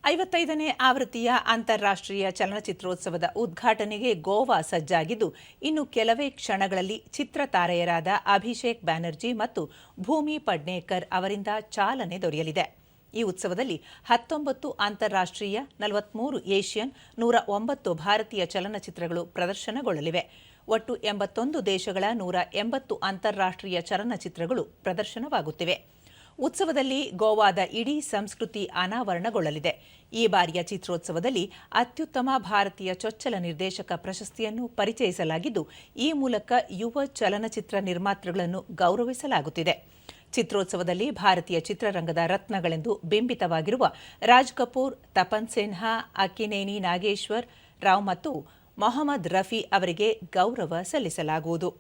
55ನೇ ಆವೃತ್ತಿಯ ಅಂತಾರಾಷ್ಟ್ರೀಯ ಚಲನಚಿತ್ರೋತ್ಸವದ ಉದ್ಘಾಟನೆಗೆ ಗೋವಾ ಸಜ್ಜಾಗಿದ್ದು, ಇನ್ನು ಕೆಲವೇ ಕ್ಷಣಗಳಲ್ಲಿ ಚಿತ್ರತಾರೆಯರಾದ ಅಭಿಷೇಕ್ ಬ್ಯಾನರ್ಜಿ ಮತ್ತು ಭೂಮಿ ಪಡ್ನೇಕರ್ ಅವರಿಂದ ಚಾಲನೆ ದೊರೆಯಲಿದೆ. ಈ ಉತ್ಸವದಲ್ಲಿ 19 ಅಂತಾರಾಷ್ಟ್ರೀಯ, 43 ಏಷ್ಯನ್, 109 ಭಾರತೀಯ ಚಲನಚಿತ್ರಗಳು ಪ್ರದರ್ಶನಗೊಳ್ಳಲಿವೆ. ಒಟ್ಟು 81 ದೇಶಗಳ 180 ಅಂತಾರಾಷ್ಟ್ರೀಯ ಚಲನಚಿತ್ರಗಳು ಪ್ರದರ್ಶನವಾಗುತ್ತಿವೆ. ಉತ್ಸವದಲ್ಲಿ ಗೋವಾದ ಇಡೀ ಸಂಸ್ಕೃತಿ ಅನಾವರಣಗೊಳ್ಳಲಿದೆ. ಈ ಬಾರಿಯ ಚಿತ್ರೋತ್ಸವದಲ್ಲಿ ಅತ್ಯುತ್ತಮ ಭಾರತೀಯ ಚೊಚ್ಚಲ ನಿರ್ದೇಶಕ ಪ್ರಶಸ್ತಿಯನ್ನು ಪರಿಚಯಿಸಲಾಗಿದ್ದು, ಈ ಮೂಲಕ ಯುವ ಚಲನಚಿತ್ರ ನಿರ್ಮಾತೃಗಳನ್ನು ಗೌರವಿಸಲಾಗುತ್ತಿದೆ. ಚಿತ್ರೋತ್ಸವದಲ್ಲಿ ಭಾರತೀಯ ಚಿತ್ರರಂಗದ ರತ್ನಗಳೆಂದು ಬಿಂಬಿತವಾಗಿರುವ ರಾಜ್ ಕಪೂರ್, ತಪನ್ ಸಿನ್ಹಾ, ಅಕ್ಕಿನೇನಿ ನಾಗೇಶ್ವರ್ ರಾವ್ ಮತ್ತು ಮೊಹಮ್ಮದ್ ರಫಿ ಅವರಿಗೆ ಗೌರವ ಸಲ್ಲಿಸಲಾಗುವುದು.